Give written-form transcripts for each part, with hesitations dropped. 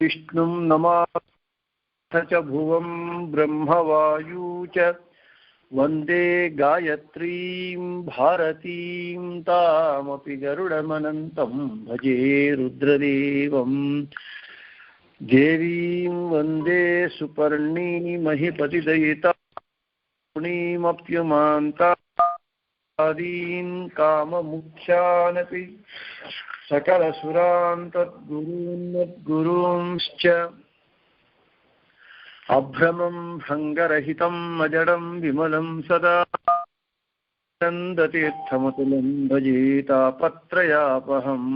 विष्णुं नमाथ च भुवं ब्रह्मवायु च वन्दे गायत्रीं भारतीं तामपि गरुडमनन्तं भजे रुद्रदेवं देवीं वन्दे सुपर्णीमहिपतिदयिताप्युमान्तादीन् काममुख्यानपि सकलसुरान् तद्गुरून्नद्गुरूंश्च अभ्रमं भङ्गरहितं अजडं विमलं सदा नन्दतीर्थमतुलं भजेतापत्रयापहम्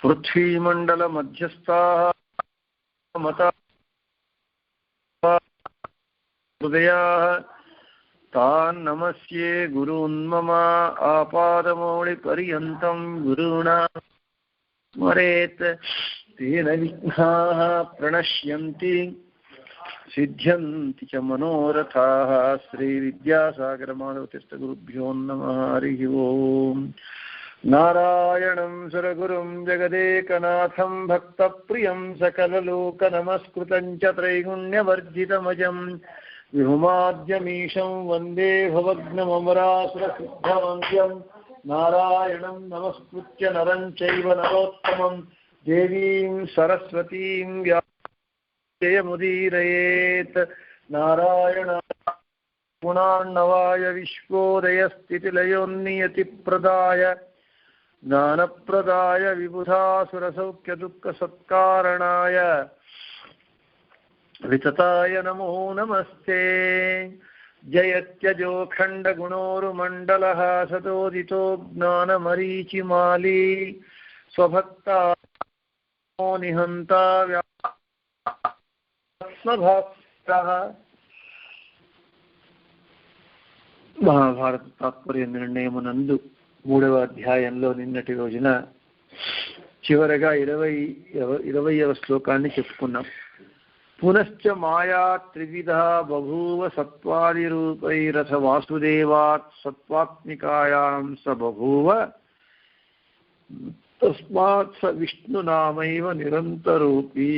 पृथ्वीमण्डलमध्यस्थाः मता हृदयाः तान् नमस्ये गुरून्मम आपादमौलिपर्यन्तं गुरूणां स्मरेत् तेन विघ्नाः प्रणश्यन्ति सिद्ध्यन्ति च मनोरथाः। श्रीविद्यासागरमाधवतीर्थगुरुभ्यो नमः। हरिः ओम्। नारायणं सुरगुरुं जगदेकनाथं भक्तप्रियं सकललोकनमस्कृतं च त्रैगुण्यवर्जितमजं विहुमाद्यमीशं वन्दे भवग्नममरासुरसिद्धवन्द्यं नारायणं नमस्कृत्य नरं चैव नरोत्तमं देवीं सरस्वतीं व्यासमुदीरयेत्। नारायण गुणार्णवाय विश्वोदयस्थितिलयोन्नियतिप्रदाय ज्ञानप्रदाय विबुधासुरसौख्यदुःखसत्कारणाय वितताय नमो नमस्ते। जयत्यजोखण्डगुणोरुमण्डलः सतोदितो ज्ञानमरीचिमाली स्वभक्ता निहन्ता व्यासभास्करः। మహాభారత తాత్పర్య నిర్ణయమునందు 3వ అధ్యాయంలో నిన్నటి రోజున చివరగా 20వ శ్లోకాన్ని చెప్పుకున్నాం. పునశ్చ మాయా త్రివిధ బభూవ సత్వాది రూపైరథ వాసుదేవాత్ సత్వాత్మికాయాం స బభూవ తస్మాత్ స విష్ణునామైవ నిరంతరూపీ.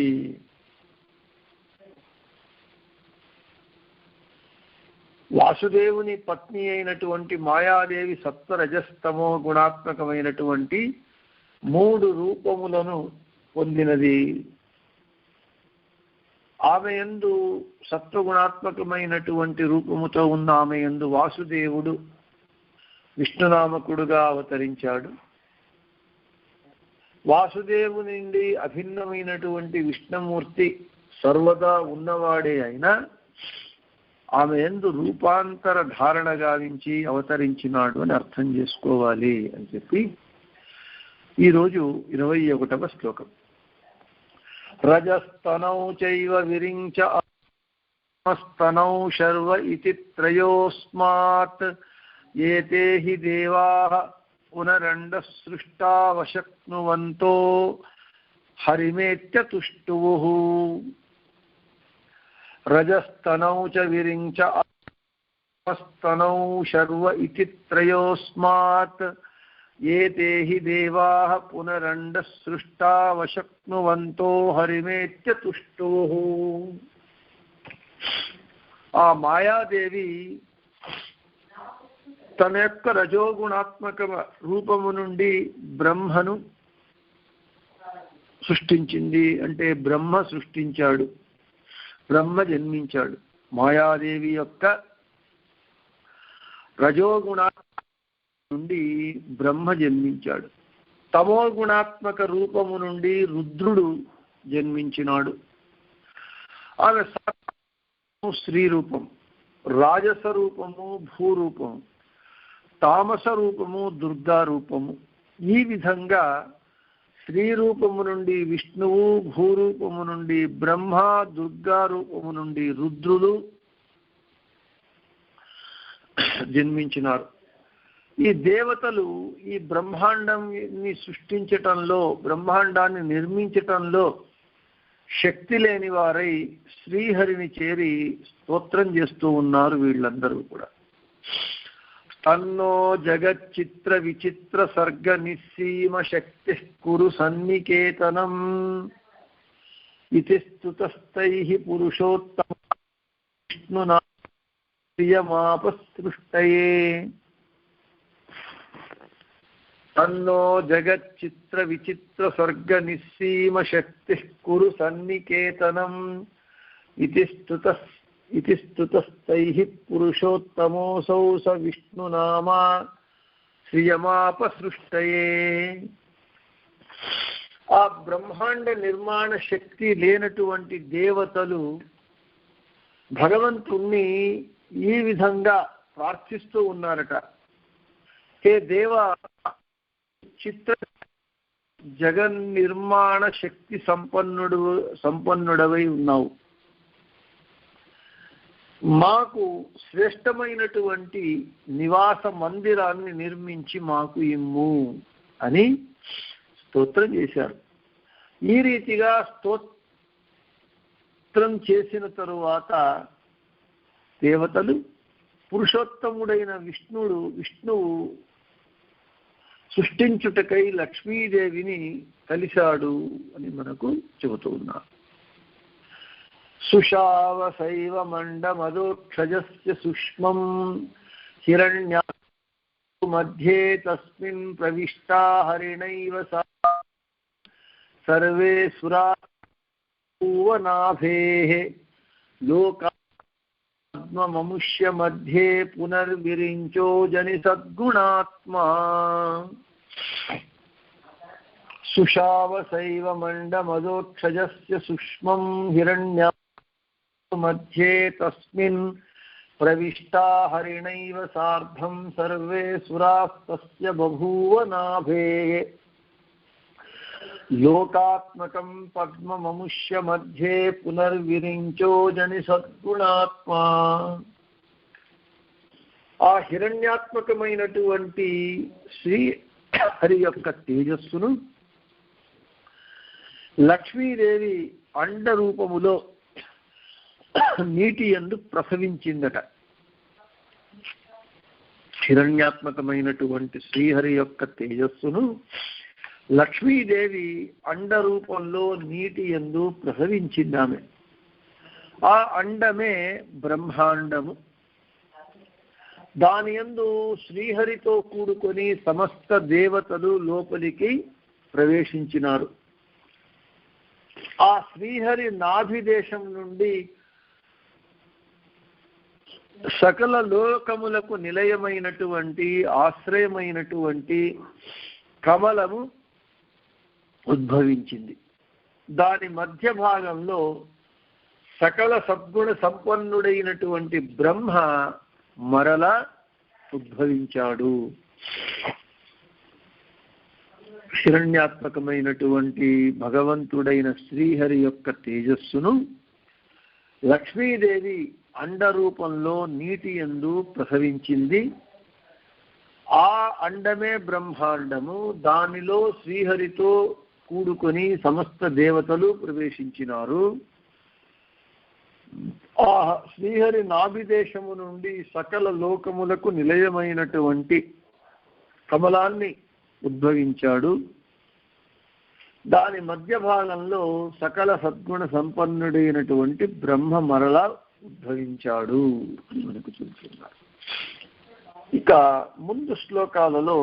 వాసుదేవుని పత్ని అయినటువంటి మాయాదేవి సత్వరజస్తమో గుణాత్మకమైనటువంటి 3 రూపములను పొందినది. ఆమె యందు సత్వగుణాత్మకమైనటువంటి రూపముతో ఉన్న ఆమె యందు వాసుదేవుడు విష్ణునామకుడుగా అవతరించాడు. వాసుదేవుని నుండి అభిన్నమైనటువంటి విష్ణుమూర్తి సర్వదా ఉన్నవాడే అయినా ఆమె యందు రూపాంతర ధారణ గావించి అవతరించినాడు అని అర్థం చేసుకోవాలి అని చెప్పి ఈరోజు 21వ శ్లోకం. రజస్తనౌ చైవ విరించ స్తనౌ శర్వ ఇతి త్రయోస్మాత్ ఏతే హి దేవాః పునరండ సృష్టావశక్నువంతో హరిమేత్య తుష్టువుః. రజస్తనౌ చ విరించ స్తనౌ శర్వ ఇతి త్రయోస్మాత్ ఏతే హి దేవాః పునరండ సృష్టావశక్నువంతో హరిమేత్య తుష్టుః. ఆ మాయాదేవి తన యొక్క రజోగుణాత్మక రూపము నుండి బ్రహ్మను సృష్టించింది. అంటే బ్రహ్మ సృష్టించాడు, బ్రహ్మ జన్మించాడు. మాయాదేవి యొక్క రజోగుణాత్మక నుండి బ్రహ్మ జన్మించాడు. తమో గుణాత్మక రూపము నుండి రుద్రుడు జన్మించినాడు. ఆమె స్త్రీ రూపం, రాజస రూపము భూరూపము, తామస రూపము దుర్గా రూపము. ఈ విధంగా స్త్రీ రూపము నుండి విష్ణువు, భూరూపము నుండి బ్రహ్మ, దుర్గా రూపము నుండి రుద్రులు జన్మించినారు. ఈ దేవతలు ఈ బ్రహ్మాండాన్ని సృష్టించటంలో, బ్రహ్మాండాన్ని నిర్మించటంలో శక్తి లేని వారై శ్రీహరిని చేరి స్తోత్రం చేస్తూ ఉన్నారు. వీళ్ళందరూ కూడా తన్నో జగచ్చిత్ర విచిత్ర సర్గ నిస్సీమ శక్తి కురు సన్నికేతనం ఇతి స్తుతస్తైః పురుషోత్తమ విష్ణునా ప్రియమాపసృష్టయే. తన్నో జగచ్చిత్ర విచిత్ర సర్గ నిస్సీమ శక్తి కురు సన్నికేతనం ఇతి స్తుతస్తైః పురుషోత్తమోऽసౌ స విష్ణునామా శ్రియమాపసృష్టయే. ఆ బ్రహ్మాండ నిర్మాణ శక్తి లేనటువంటి దేవతలు భగవంతుణ్ణి ఈ విధంగా ప్రార్థిస్తూ ఉన్నారట. హే దేవ, చిత్ర జగన్నిర్మాణ శక్తి సంపన్నుడవై ఉన్నావు, మాకు శ్రేష్టమైనటువంటి నివాస మందిరాన్ని నిర్మించి మాకు ఇమ్ము అని స్తోత్రం చేశారు. ఈ రీతిగా స్తోత్రం చేసిన తరువాత దేవతలు పురుషోత్తముడైన విష్ణువు సృష్టించుటకై లక్ష్మీదేవిని కలిశాడు అని మనకు చెబుతూ ఉన్నారు. సుషావసైవ మండమదోక్షజస్య సుష్మం హిరణ్య మధ్యే తస్మిన్ ప్రవిష్టా హరిణైవ సర్వే సురా పూవనాభేః లోకాత్మమముష్య మధ్యే పునర్విరించో జని సద్గుణాత్మా. సుషావసైవ మండమదోక్షజస్య సుష్మం హిరణ్య మధ్యే తస్మిన్ ప్రవిష్టా హరిణైవ సార్ధం సర్వే సురాస్తస్య బభూవ నాభేః లోకాత్మకం పద్మమముష్య మధ్యే పునర్విరించో జని సద్గుణాత్మా. ఆ హిరణ్యాత్మకమైనటువంటి శ్రీ హరి యొక్క తేజస్సును లక్ష్మీదేవి అండ రూపములో నీటి యందు ప్రసవించిందట. హిరణ్యాత్మకమైనటువంటి శ్రీహరి యొక్క తేజస్సును లక్ష్మీదేవి అండ రూపంలో నీటి యందు ప్రసవించిందామె. ఆ అండమే బ్రహ్మాండము. దాని యందు శ్రీహరితో కూడుకొని సమస్త దేవతలు లోపలికి ప్రవేశించినారు. ఆ శ్రీహరి నాభి దేశం నుండి సకల లోకములకు నిలయమైనటువంటి ఆశ్రయమైనటువంటి కమలము ఉద్భవించింది. దాని మధ్య భాగంలో సకల సద్గుణ సంపన్నుడైనటువంటి బ్రహ్మ మరల ఉద్భవించాడు. హిరణ్యాత్మకమైనటువంటి భగవంతుడైన శ్రీహరి యొక్క తేజస్సును లక్ష్మీదేవి అండ రూపంలో నీటి యందు ప్రసవించింది. ఆ అండమే బ్రహ్మాండము. దానిలో శ్రీహరితో కూడుకొని సమస్త దేవతలు ప్రవేశించినారు. ఆ శ్రీహరి నాభిదేశము నుండి సకల లోకములకు నిలయమైనటువంటి కమలాన్ని ఉద్భవించాడు. దాని మధ్య భాగంలో సకల సద్గుణ సంపన్నుడైనటువంటి బ్రహ్మ మరల ఉద్భవించాడు అని మనకు చూస్తున్నారు. ఇక ముందు శ్లోకాలలో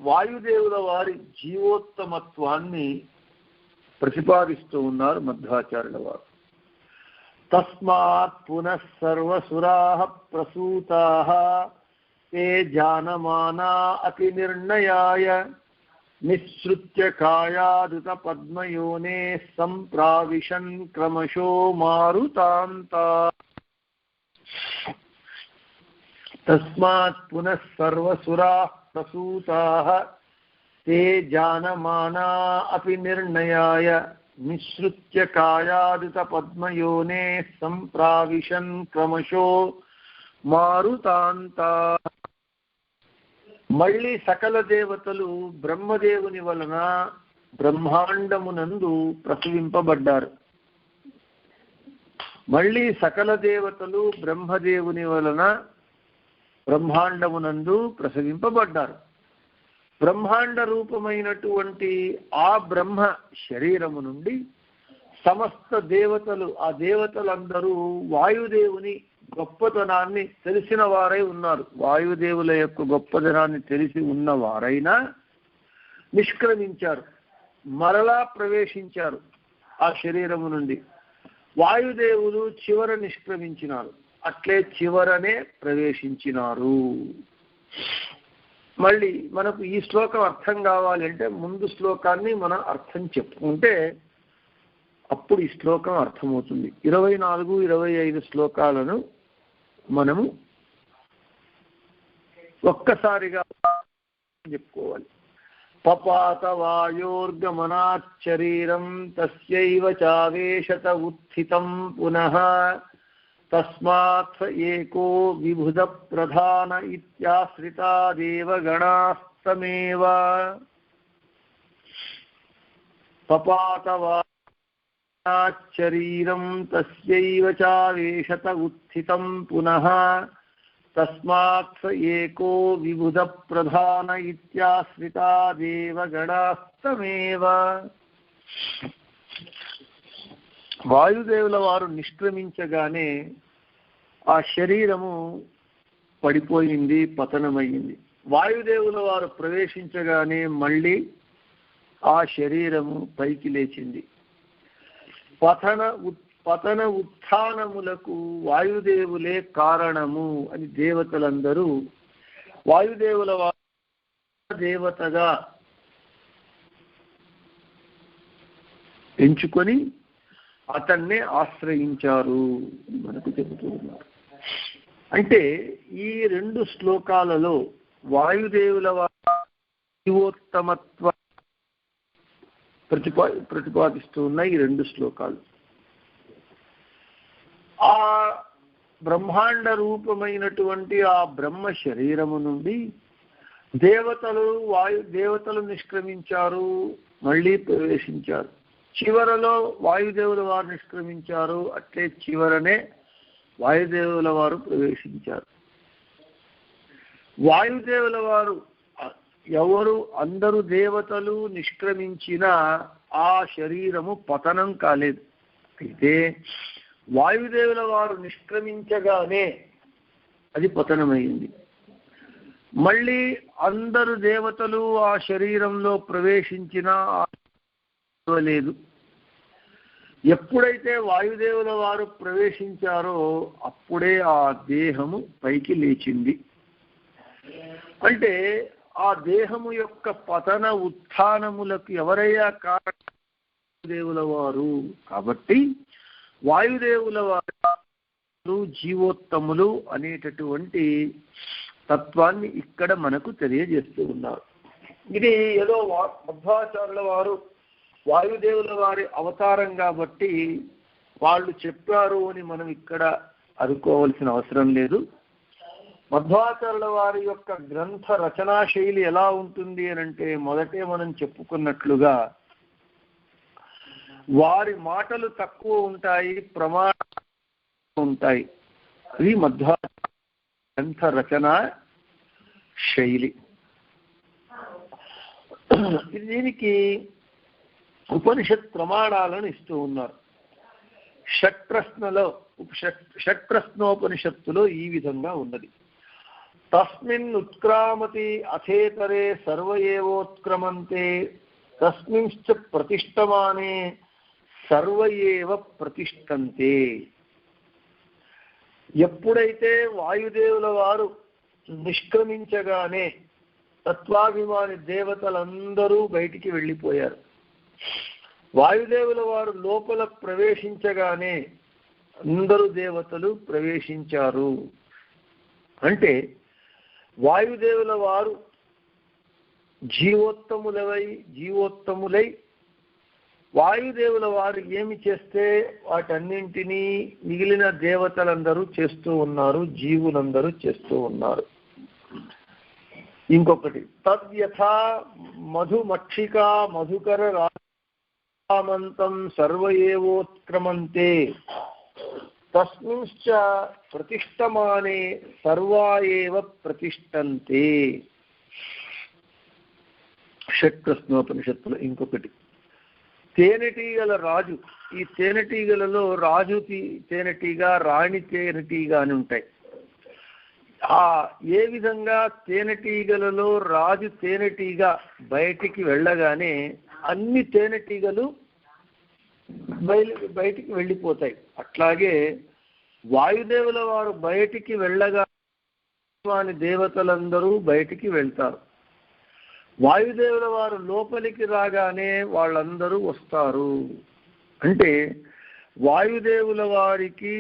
వాయుదేవుల వారి జీవోత్తమత్వాన్ని ప్రతిపాదిస్తూ ఉన్నారు మధ్వాచార్యుల వారు. తస్మాత్ పునః సర్వసురాః ప్రసూతాః తే జానమానా అపి నిర్ణయాయ నిశ్రుత్య కాయాదుత పద్మయోనే సంప్రావిశన్ క్రమశో మారుతాంతా. తస్మాత్ పునః సర్వసురాః ప్రసూతాః తే జానమానా అపి నిర్ణయాయ నిశ్రుత్య కాయాదుత పద్మయోనే సంప్రావిశన్ క్రమశో మారుతాంతా. మళ్ళీ సకల దేవతలు బ్రహ్మదేవుని వలన బ్రహ్మాండమునందు ప్రసవింపబడ్డారు. మళ్ళీ సకల దేవతలు బ్రహ్మదేవుని వలన బ్రహ్మాండమునందు ప్రసవింపబడ్డారు. బ్రహ్మాండ రూపమైనటువంటి ఆ బ్రహ్మ శరీరము నుండి సమస్త దేవతలు, ఆ దేవతలందరూ వాయుదేవుని గొప్పతనాన్ని తెలిసిన వారై ఉన్నారు. వాయుదేవుల యొక్క గొప్పతనాన్ని తెలిసి ఉన్నవారైనా నిష్క్రమించారు, మరలా ప్రవేశించారు ఆ శరీరము నుండి. వాయుదేవులు చివర నిష్క్రమించినారు, అట్లే చివరనే ప్రవేశించినారు. మళ్ళీ మనకు ఈ శ్లోకం అర్థం కావాలంటే ముందు శ్లోకాన్ని మనం అర్థం చెప్పుకుంటే అప్పుడు ఈ శ్లోకం అర్థమవుతుంది. 24, 25 శ్లోకాలను మనము ఒక్కసారిగా చెప్పుకోవాలి. పపాత వాయోర్గమనాచ్చరీరం తస్యైవ చావేశత ఉత్థితం పునః తస్మాత్ ఏకో విభుద ప్రధాన ఇత్యాశ్రితా దేవగణాస్తమేవ. పపాత వాయోర్గమనాచ్చరీరం తస్యైవ చావేశత ఉత్థితం పునః తస్మాత్ ఏకో విభుద ప్రధాన ఇత్యాశ్రితా దేవగణాస్తమేవ. వాయుదేవుల వారు నిష్క్రమించగానే ఆ శరీరము పడిపోయింది, పతనమైంది. వాయుదేవుల వారు ప్రవేశించగానే మళ్ళీ ఆ శరీరము పైకి లేచింది. పతన ఉత్థానములకు వాయుదేవులే కారణము అని దేవతలందరూ వాయుదేవుల వారు దేవతగా ఎంచుకొని అతన్నే ఆశ్రయించారు మనకు చెబుతూ ఉన్నారు. అంటే ఈ 2 శ్లోకాలలో వాయుదేవుల జీవోత్తమత్వ ప్రతిపాదిస్తూ ఉన్న ఈ 2 శ్లోకాలు ఆ బ్రహ్మాండ రూపమైనటువంటి ఆ బ్రహ్మ శరీరము నుండి దేవతలు నిష్క్రమించారు, మళ్ళీ ప్రవేశించారు. చివరలో వాయుదేవుల వారు నిష్క్రమించారు, అట్లే చివరనే వాయుదేవుల వారు ప్రవేశించారు. వాయుదేవుల వారు ఎవరు అందరూ దేవతలు నిష్క్రమించిన ఆ శరీరము పతనం కాలేదు. అయితే వాయుదేవుల వారు నిష్క్రమించగానే అది పతనమైంది. మళ్ళీ అందరు దేవతలు ఆ శరీరంలో ప్రవేశించినా లేదు. ఎప్పుడైతే వాయుదేవుల వారు ప్రవేశించారో అప్పుడే ఆ దేహము పైకి లేచింది. అంటే ఆ దేహము యొక్క పతన ఉత్థానములకు ఎవరయ్యా కారణం? వాయుదేవుల వారు. కాబట్టి వాయుదేవుల వారు జీవోత్తములు అనేటటువంటి తత్వాన్ని ఇక్కడ మనకు తెలియజేస్తూ ఉన్నారు. ఇది ఏదో మధ్వాచార్యుల వారు వాయుదేవుల వారి అవతారం కాబట్టి వాళ్ళు చెప్పారు అని మనం ఇక్కడ అనుకోవాల్సిన అవసరం లేదు. మధ్వాచార్యుల వారి యొక్క గ్రంథ రచనా శైలి ఎలా ఉంటుంది అని అంటే, మొదటే మనం చెప్పుకున్నట్లుగా వారి మాటలు తక్కువ ఉంటాయి, ప్రమాణాలు ఉంటాయి. అది మధ్వాచార్య గ్రంథ రచనా శైలి. దీనికి ఉపనిషత్ ప్రమాణాలను ఇస్తూ ఉన్నారు. షట్ప్రశ్నోపనిషత్తులో ఈ విధంగా ఉన్నది. తస్మిన్ ఉత్క్రామతి అథేతరే సర్వ ఏవోత్క్రమంతే తస్మింశ్చ ప్రతిష్టమానే సర్వ ఏవ ప్రతిష్టంతే. ఎప్పుడైతే వాయుదేవుల వారు నిష్క్రమించగానే తత్వాభిమాని దేవతలందరూ బయటికి వెళ్ళిపోయారు. వాయుదేవుల వారు లోపల ప్రవేశించగానే అందరూ దేవతలు ప్రవేశించారు. అంటే వాయుదేవుల వారు జీవోత్తములై వాయుదేవుల వారు ఏమి చేస్తే వాటన్నింటినీ మిగిలిన దేవతలందరూ చేస్తూ ఉన్నారు, జీవులందరూ చేస్తూ ఉన్నారు. ఇంకొకటి తద్యథా మధుమక్షికా మధుకర రామంతం సర్వ ఏవోత్క్రమంతే. తస్మింశ్చ ప్రతిష్టమానే సర్వా ఏవ ప్రతిష్టంతే. షట్ప్రశ్నోపనిషత్తులో ఇంకొకటి. తేనెటీగల రాజు, ఈ తేనెటీగలలో రాజు తేనెటీగ, రాణి తేనెటీగ అని ఉంటాయి. ఏ విధంగా తేనెటీగలలో రాజు తేనెటీగ బయటికి వెళ్ళగానే అన్ని తేనెటీగలు బయటికి వెళ్ళిపోతాయి, అట్లాగే వాయుదేవుల వారు బయటికి వెళ్ళగా వాని దేవతలందరూ బయటికి వెళ్తారు. వాయుదేవుల వారు లోపలికి రాగానే వాళ్ళందరూ వస్తారు. అంటే వాయుదేవుల వారికి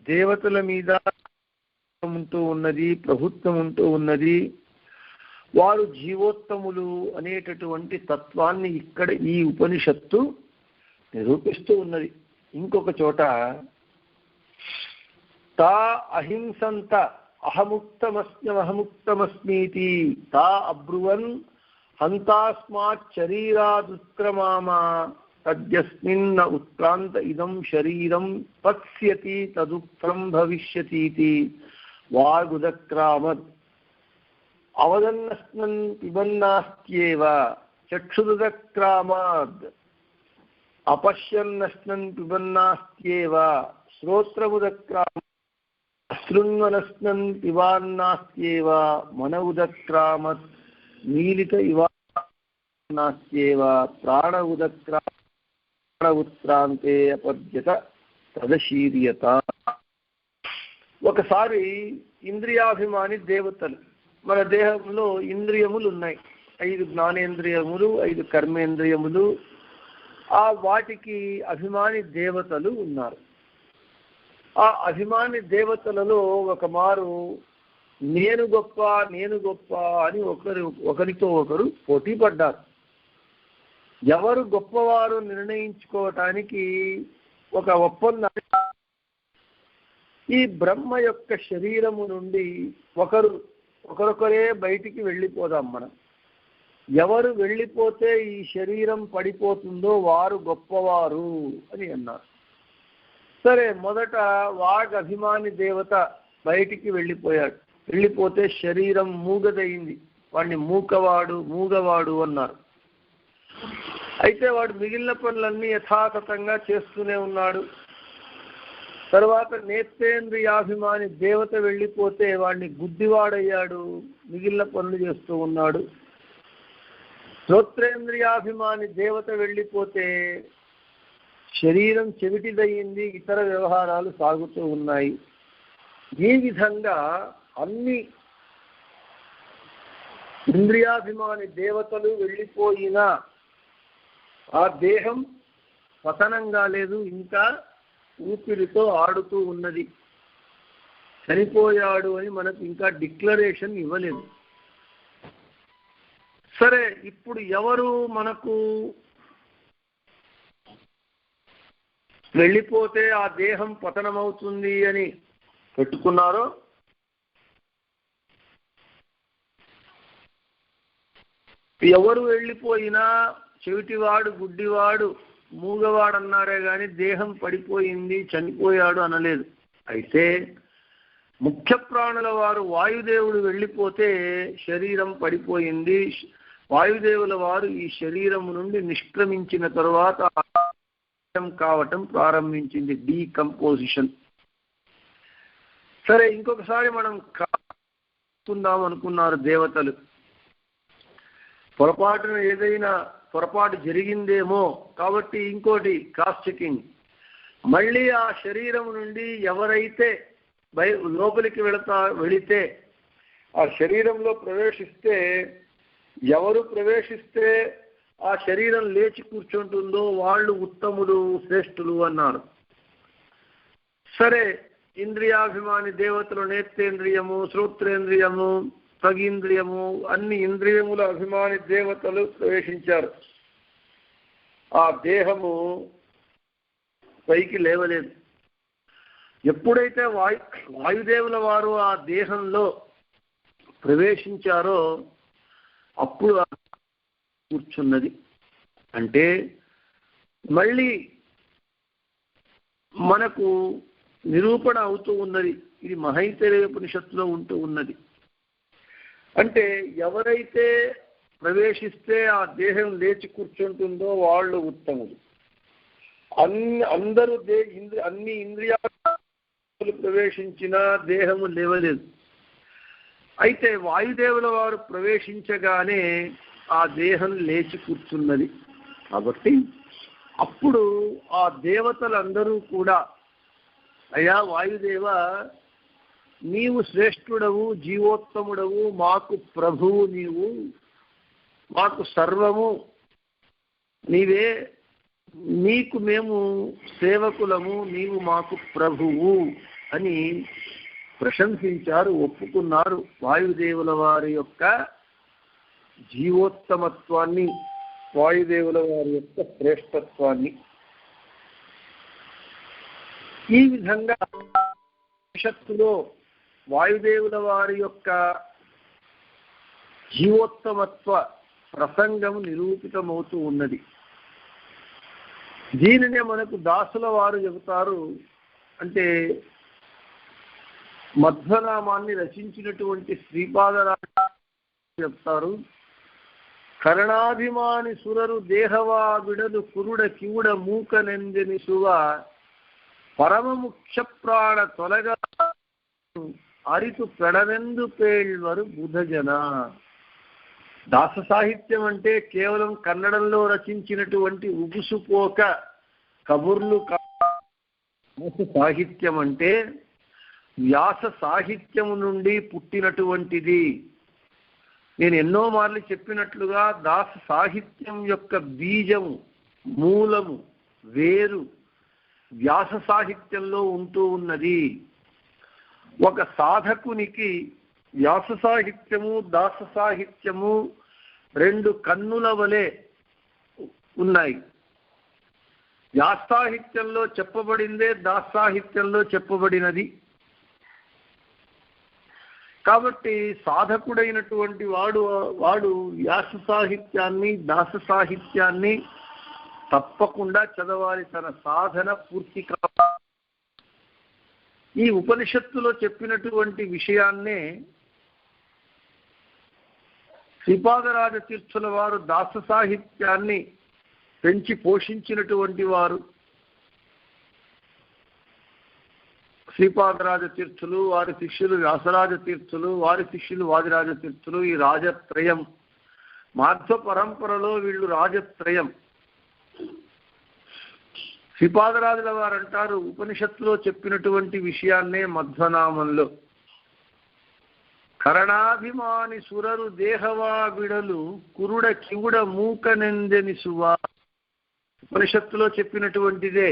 దేవతల మీద ఉంటూ ఉన్నది, ప్రభుత్వం ఉంటూ ఉన్నది. వారు జీవోత్తములు అనేటటువంటి తత్వాన్ని ఇక్కడ ఈ ఉపనిషత్తు నిరూపిస్తూ ఉన్నది. ఇంకొక చోట తా అహింసంత అహముక్తమస్మ్యహముక్తమస్మీతి తా అబ్రువన్ హంతాస్మాత్ శరీరాదుత్క్రమామా తద్యస్మిన్న ఉత్క్రాంత ఇదం శరీరం పత్స్యతి తదుక్తం భవిష్యతీతి వాగుదక్రామత్ అవదన్నస్నన్ పిబన్నాస్త్యేవ చక్షురుదక్రామాద్ అపశ్యన్నస్నన్ పిబన్నాస్త్యేవ శ్రోత్రముదక్రామ శృణ్వనస్నన్ పిబాన్నాస్త్యేవ మన ఉదక్రామత్ మీలిత ఇవాన్నాస్త్యేవ ప్రాణ ఉదక్రామ ఉత్క్రాంతే అపద్యత తదశీర్యత. ఒకసారి ఇంద్రియాభిమాని దేవతలు, మన దేహంలో ఇంద్రియములు ఉన్నాయి, 5 జ్ఞానేంద్రియములు, 5 కర్మేంద్రియములు. వాటికి అభిమాని దేవతలు ఉన్నారు. ఆ అభిమాని దేవతలలో ఒక మారు నేను గొప్ప నేను గొప్ప అని ఒకరితో ఒకరు పోటీ పడ్డారు. ఎవరు గొప్పవారు నిర్ణయించుకోవటానికి ఒక ఒప్పందం. ఈ బ్రహ్మ యొక్క శరీరము నుండి ఒకరొకరే బయటికి వెళ్ళిపోదాం మనం. ఎవరు వెళ్ళిపోతే ఈ శరీరం పడిపోతుందో వారు గొప్పవారు అని అన్నారు. సరే, మొదట వాగ్ అభిమాని దేవత బయటికి వెళ్ళిపోయాడు. వెళ్ళిపోతే శరీరం మూగదయింది. వాడిని మూగవాడు అన్నారు. అయితే వాడు మిగిలిన పనులన్నీ యథాతథంగా చేస్తూనే ఉన్నాడు. తర్వాత నేత్రేంద్రియాభిమాని దేవత వెళ్ళిపోతే వాడిని గుడ్డివాడయ్యాడు, మిగిలిన పనులు చేస్తూ ఉన్నాడు. శ్రోత్రేంద్రియాభిమాని దేవత వెళ్ళిపోతే శరీరం చెవిటిదయ్యింది, ఇతర వ్యవహారాలు సాగుతూ ఉన్నాయి. ఈ విధంగా అన్ని ఇంద్రియాభిమాని దేవతలు వెళ్ళిపోయినా ఆ దేహం పతనం కాలేదు, ఇంకా ఊపిరితో ఆడుతూ ఉన్నది. చనిపోయాడు అని మనకు ఇంకా డిక్లరేషన్ ఇవ్వలేదు. సరే, ఇప్పుడు ఎవరు మనకు వెళ్ళిపోతే ఆ దేహం పతనమవుతుంది అని పెట్టుకున్నారో ఎవరు వెళ్ళిపోయినా చెవిటివాడు, గుడ్డివాడు, మూగవాడు అన్నారే కానీ దేహం పడిపోయింది, చనిపోయాడు అనలేదు. అయితే ముఖ్య ప్రాణుల వారు వాయుదేవుడు వెళ్ళిపోతే శరీరం పడిపోయింది. వాయుదేవుల వారు ఈ శరీరం నుండి నిష్క్రమించిన తరువాత కావటం ప్రారంభించింది, డీకంపోజిషన్. సరే, ఇంకొకసారి మనం కాకుందాం అనుకున్నారు దేవతలు. పొరపాటున ఏదైనా పొరపాటు జరిగిందేమో కాబట్టి ఇంకోటి క్రాస్ చెకింగ్. మళ్ళీ ఆ శరీరం నుండి ఎవరైతే లోపలికి వెళితే ఆ శరీరంలో ఎవరు ప్రవేశిస్తే ఆ శరీరం లేచి కూర్చుంటుందో వాళ్ళు ఉత్తములు, శ్రేష్ఠులు అన్నారు. సరే, ఇంద్రియాభిమాని దేవతలు నేత్రేంద్రియము, శ్రోత్రేంద్రియము, త్వగీంద్రియము, అన్ని ఇంద్రియముల అభిమాని దేవతలు ప్రవేశించారు. ఆ దేహము పైకి లేవలేదు. ఎప్పుడైతే వాయుదేవుల వారు ఆ దేహంలో ప్రవేశించారో అప్పుడు కూర్చున్నది. అంటే మళ్ళీ మనకు నిరూపణ అవుతూ ఉన్నది. ఇది మహైతరేయ ఉపనిషత్తులో ఉంటూ ఉన్నది. అంటే ఎవరైతే ప్రవేశిస్తే ఆ దేహం లేచి కూర్చుంటుందో వాళ్ళు ఉత్తములు. అందరూ అన్ని ఇంద్రియాలు ప్రవేశించినా దేహము లేవలేదు. అయితే వాయుదేవుల వారు ప్రవేశించగానే ఆ దేహం లేచి కూర్చున్నది. కాబట్టి అప్పుడు ఆ దేవతలందరూ కూడా, అయ్యా వాయుదేవ, నీవు శ్రేష్ఠుడవు, జీవోత్తముడవు, మాకు ప్రభువు, నీవు మాకు సర్వము నీవే, నీకు మేము సేవకులము, నీవు మాకు ప్రభువు అని ప్రశంసించారు, ఒప్పుకున్నారు వాయుదేవుల వారి యొక్క జీవోత్తమత్వాన్ని, వాయుదేవుల వారి యొక్క శ్రేష్టత్వాన్ని. ఈ విధంగా ఉపనిషత్తులో వాయుదేవుల వారి యొక్క జీవోత్తమత్వ ప్రసంగం నిరూపితమవుతూ ఉన్నది. దీనినే మనకు దాసుల వారు చెబుతారు. అంటే మధ్వనామాన్ని రచించినటువంటి శ్రీపాదరాజు చెప్తారు, కరణాభిమాని సురరు దేహవా విడలు కురుడ కివుడ మూకనెందెనిసువ పరమ ముఖ్య ప్రాణ తొలగ అరితు పెడవెందు పేళ్వరు బుధజన. దాస సాహిత్యం అంటే కేవలం కన్నడంలో రచించినటువంటి ఉగుసుపోక కబుర్లు. దాస సాహిత్యం అంటే వ్యాస సాహిత్యము నుండి పుట్టినటువంటిది. నేను ఎన్నో మార్లు చెప్పినట్లుగా దాస సాహిత్యం యొక్క బీజము, మూలము, వేరు వ్యాస సాహిత్యంలో ఉంటూ ఉన్నది. ఒక సాధకునికి వ్యాస సాహిత్యము, దాస సాహిత్యము రెండు కన్నుల వలె ఉన్నాయి. వ్యాస సాహిత్యంలో చెప్పబడిందే దాస సాహిత్యంలో చెప్పబడినది. కాబట్టి సాధకుడైనటువంటి వాడు వ్యాస సాహిత్యాన్ని, దాస సాహిత్యాన్ని తప్పకుండా చదవాలి. తన సాధన పూర్తి కావాలి. ఈ ఉపనిషత్తులో చెప్పినటువంటి విషయాన్నే శ్రీపాదరాజ తీర్థుల వారు దాస సాహిత్యాన్ని పెంచి పోషించినటువంటి వారు. శ్రీపాదరాజ తీర్థులు, వారి శిష్యులు వ్యాసరాజ తీర్థులు, వారి శిష్యులు వాదిరాజ తీర్థులు, ఈ రాజత్రయం. మాధ్వ పరంపరలో వీళ్ళు రాజత్రయం. శ్రీపాదరాజుల వారు అంటారు, ఉపనిషత్తులో చెప్పినటువంటి విషయాన్నే మధ్వనామంలో కరణాభిమాని సురరు దేహవా విడలు కురుడ కివుడ మూకనెందెనిసువా. ఉపనిషత్తులో చెప్పినటువంటిదే.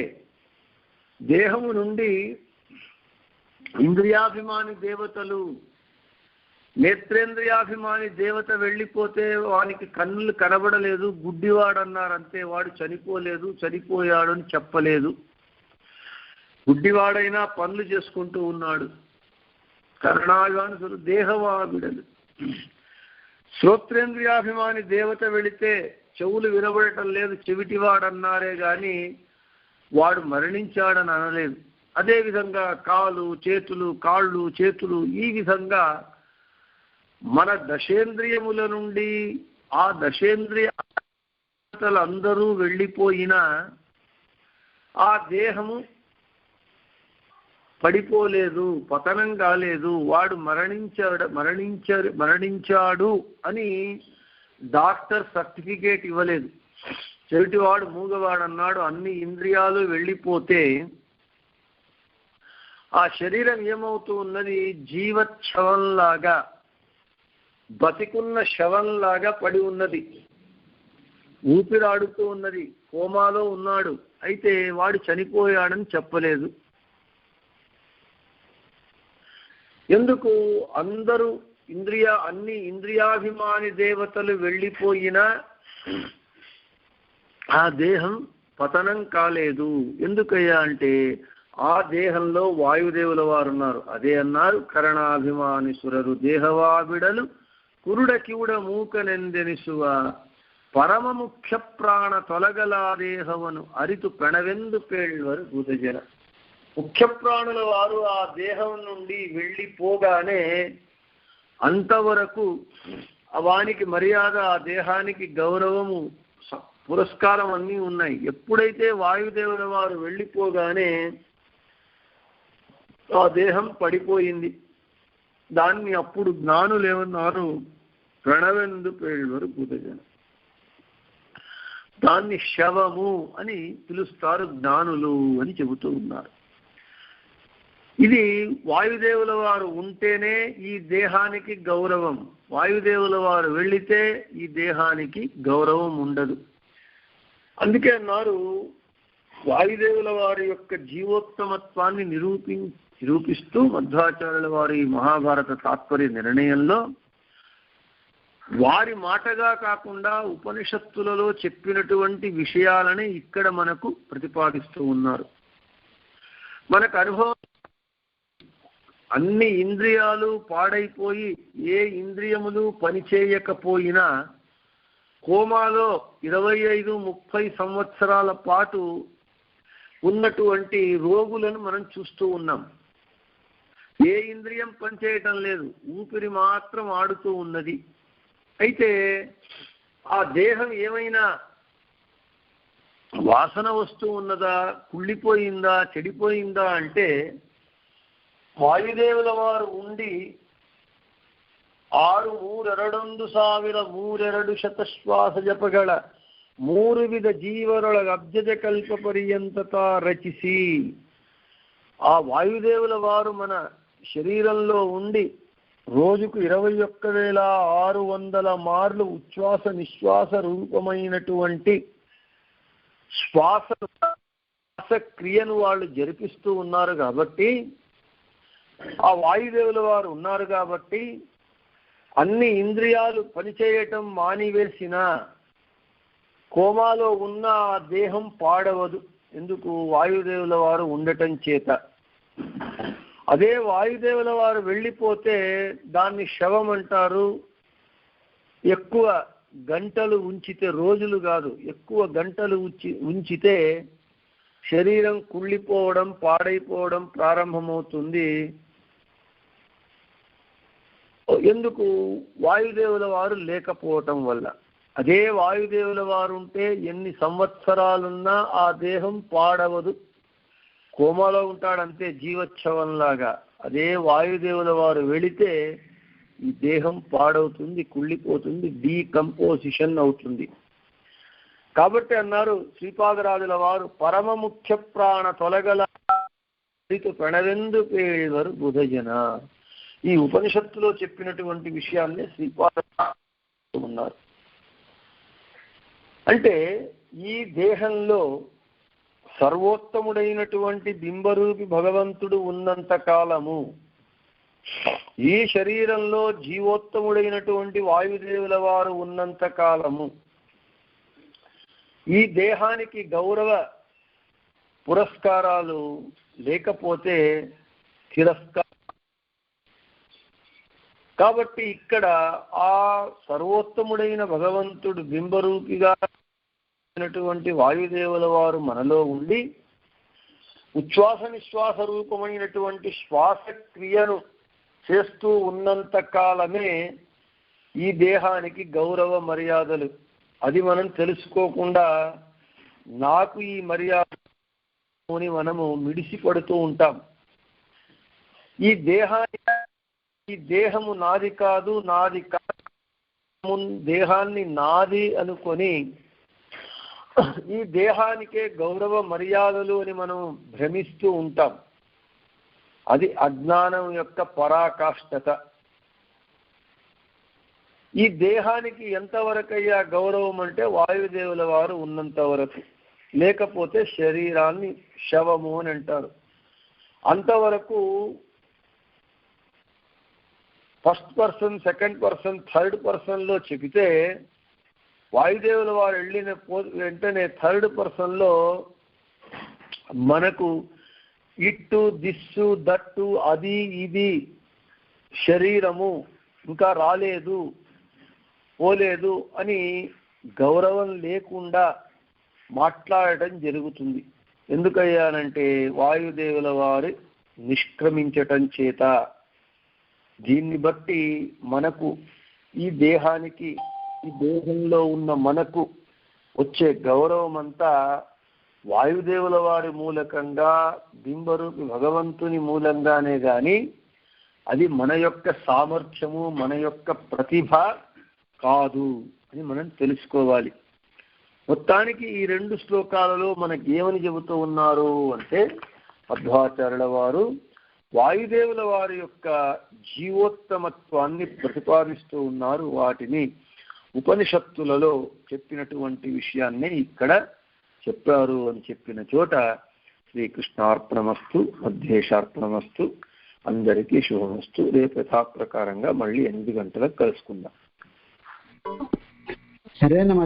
దేహము నుండి ఇంద్రియాభిమాని దేవతలు, నేత్రేంద్రియాభిమాని దేవత వెళ్ళిపోతే వానికి కన్నులు కనబడలేదు, గుడ్డివాడన్నారు అంతే. వాడు చనిపోలేదు, చనిపోయాడు అని చెప్పలేదు. గుడ్డివాడైనా పనులు చేసుకుంటూ ఉన్నాడు. కరణాభిమాని దేహవావిడలు. శ్రోత్రేంద్రియాభిమాని దేవత వెళితే చెవులు వినబడటం లేదు, చెవిటివాడన్నారే గాని వాడు మరణించాడని అనలేదు. అదేవిధంగా కాళ్ళు చేతులు ఈ విధంగా మన దశేంద్రియముల నుండి ఆ దశేంద్రియాలందరూ వెళ్ళిపోయినా ఆ దేహము పడిపోలేదు, పతనం కాలేదు. వాడు మరణించాడు అని డాక్టర్ సర్టిఫికేట్ ఇవ్వలేదు. చెవిటివాడు మూగవాడు అన్నాడు. అన్ని ఇంద్రియాలు వెళ్ళిపోతే ఆ శరీరం ఏమవుతూ ఉన్నది? జీవచ్ఛవంలాగా, బతికున్న శవంలాగా పడి ఉన్నది. ఊపిరాడుతూ ఉన్నది, కోమాలో ఉన్నాడు. అయితే వాడు చనిపోయాడని చెప్పలేదు. ఎందుకు? అందరూ అన్ని ఇంద్రియాభిమాని దేవతలు వెళ్ళిపోయినా ఆ దేహం పతనం కాలేదు. ఎందుకయ్యా అంటే ఆ దేహంలో వాయుదేవుల వారు ఉన్నారు. అదే అన్నారు, కరణాభిమాని సురరు దేహవావిడలు కురుడ కివుడ మూకనెందెనిసువ పరమ ముఖ్య ప్రాణ తొలగలా దేహవను అరితు పెణవెందు పేళ్వరు బుధజన. ముఖ్య ప్రాణుల వారు ఆ దేహం నుండి వెళ్ళిపోగానే అంతవరకు వానికి మర్యాద, ఆ దేహానికి గౌరవము, పురస్కారం అన్నీ ఉన్నాయి. ఎప్పుడైతే వాయుదేవుల వారు వెళ్ళిపోగానే ఆ దేహం పడిపోయింది. దాన్ని అప్పుడు జ్ఞానులు ఏమన్నారు? ప్రణవెందు పేళ్వరు భూతజన. దాన్ని శవము అని పిలుస్తారు జ్ఞానులు అని చెబుతూ ఉన్నారు. ఇది వాయుదేవుల వారు ఉంటేనే ఈ దేహానికి గౌరవం. వాయుదేవుల వారు వెళ్ళితే ఈ దేహానికి గౌరవం ఉండదు. అందుకే అన్నారు, వాయుదేవుల వారి యొక్క జీవోత్తమత్వాన్ని నిరూపిస్తూ మధ్వాచార్యుల వారి మహాభారత తాత్పర్య నిర్ణయంలో వారి మాటగా కాకుండా ఉపనిషత్తులలో చెప్పినటువంటి విషయాలని ఇక్కడ మనకు ప్రతిపాదిస్తూ ఉన్నారు. మనకు అనుభవం, అన్ని ఇంద్రియాలు పాడైపోయి ఏ ఇంద్రియములు పనిచేయకపోయినా కోమాలో 25-30 సంవత్సరాల పాటు ఉన్నటువంటి రోగులను మనం చూస్తూ ఉన్నాం. ఏ ఇంద్రియం పనిచేయటం లేదు, ఊపిరి మాత్రం ఆడుతూ ఉన్నది. అయితే ఆ దేహం ఏమైనా వాసన వస్తూ ఉన్నదా, కుళ్ళిపోయిందా, చెడిపోయిందా అంటే వాయుదేవుల వారు ఉండి 6,3,2,2 ಶ್ವಾಸ ಜಪಗಳ 3 ವಿಧ ಜೀವರೊಳಗ ಅಬ್ಜಜ ಕಲ್ಪ ಪರ್ಯಂತತ రచిసి ఆ వాయుదేవుల వారు మన శరీరంలో ఉండి రోజుకు 21,600 మార్లు ఉచ్ఛ్వాస నిశ్వాస రూపమైనటువంటి శ్వాసక్రియను వాళ్ళు జరిపిస్తూ ఉన్నారు. కాబట్టి ఆ వాయుదేవుల వారు ఉన్నారు కాబట్టి అన్ని ఇంద్రియాలు పనిచేయటం మానివేసిన కోమాలో ఉన్న ఆ దేహం పాడవదు. ఎందుకు? వాయుదేవుల వారు ఉండటం చేత. అదే వాయుదేవుల వారు వెళ్ళిపోతే దాన్ని శవం అంటారు. ఎక్కువ గంటలు ఉంచితే, రోజులు కాదు, ఎక్కువ గంటలు ఉంచితే శరీరం కుళ్ళిపోవడం, పాడైపోవడం ప్రారంభమవుతుంది. ఎందుకు? వాయుదేవుల వారు లేకపోవటం వల్ల. అదే వాయుదేవుల వారు ఉంటే ఎన్ని సంవత్సరాలున్నా ఆ దేహం పాడవదు, కోమాలో ఉంటాడంతే జీవోత్సవంలాగా. అదే వాయుదేవుల వారు వెళితే ఈ దేహం పాడవుతుంది, కుళ్ళిపోతుంది, డీకంపోజిషన్ అవుతుంది. కాబట్టి అన్నారు శ్రీపాదరాజుల వారు, పరమ ముఖ్య ప్రాణ తొలగల ప్రణవెందు పేళ్వరు బుధజన. ఈ ఉపనిషత్తులో చెప్పినటువంటి విషయాన్ని శ్రీపాద ఉన్నారు. అంటే ఈ దేహంలో సర్వోత్తముడైనటువంటి బింబరూపి భగవంతుడు ఉన్నంత కాలము, ఈ శరీరంలో జీవోత్తముడైనటువంటి వాయుదేవుల వారు ఉన్నంత కాలము ఈ దేహానికి గౌరవ పురస్కారాలు లేకపోతే తిరస్కారం. కాబట్టి ఇక్కడ ఆ సర్వోత్తముడైన భగవంతుడు బింబరూపిగా వాయుదేవుల వారు మనలో ఉండి ఉచ్ఛ్వాస నిశ్వాస రూపమైనటువంటి శ్వాసక్రియను చేస్తూ ఉన్నంత కాలమే ఈ దేహానికి గౌరవ మర్యాదలు. అది మనం తెలుసుకోకుండా నాకు ఈ మర్యాదని మనము మిడిసిపడుతూ ఉంటాం. ఈ దేహము నాది కాదు, నాది కాదు, దేహాన్ని నాది అనుకొని ఈ దేహానికే గౌరవ మర్యాదలు అని మనం భ్రమిస్తూ ఉంటాం. అది అజ్ఞానం యొక్క పరాకాష్ఠత. ఈ దేహానికి ఎంతవరకయ్యా గౌరవం అంటే వాయుదేవుల వారు ఉన్నంత వరకు, లేకపోతే శరీరాన్ని శవము అని అంటారు. అంతవరకు first person, second person, third పర్సన్లో చెబితే వాయుదేవుల వారు వెళ్ళిన వెంటనే థర్డ్ పర్సన్లో మనకు ఇట్టు, దిస్సు, దట్టు, అది, ఇది, శరీరము ఇంకా రాలేదు, పోలేదు అని గౌరవం లేకుండా మాట్లాడటం జరుగుతుంది. ఎందుకయ్యానంటే వాయుదేవుల వారి నిష్క్రమించటం చేత. దీన్ని బట్టి మనకు ఈ దేహానికి, ఈ దేహంలో ఉన్న మనకు వచ్చే గౌరవం అంతా వాయుదేవుల వారి మూలకంగా, బింబరూపి భగవంతుని మూలంగానే గాని అది మన యొక్క సామర్థ్యము, మన యొక్క ప్రతిభ కాదు అని మనం తెలుసుకోవాలి. మొత్తానికి ఈ 2 శ్లోకాలలో మనకి ఏమని చెబుతూ ఉన్నారు అంటే, మధ్వాచార్యుల వారు వాయుదేవుల వారి యొక్క జీవోత్తమత్వాన్ని ప్రతిపాదిస్తూ ఉన్నారు. వాటిని ఉపనిషత్తులలో చెప్పినటువంటి విషయాన్ని ఇక్కడ చెప్పారు అని చెప్పిన చోట శ్రీకృష్ణార్పణమస్తు, మధ్యేశార్పణమస్తు, అందరికీ శుభమస్తు. రేపు యథాప్రకారంగా మళ్ళీ 8 గంటలకు కలుసుకుందాం. సరేనమ్మా.